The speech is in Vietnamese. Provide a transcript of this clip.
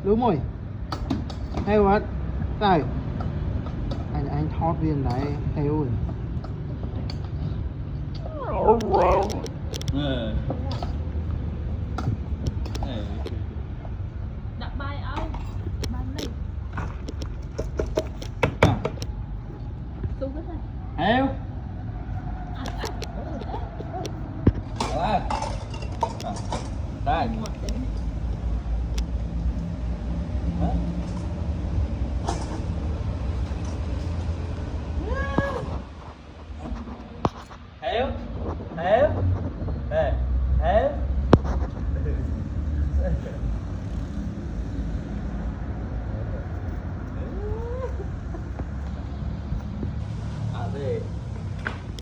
đúng rồi. Hay quá. Đây. Anh thót viên đấy, heo ơi. Đặt bay ơi. Bay đi. Xuống cái này. Heo. Đây.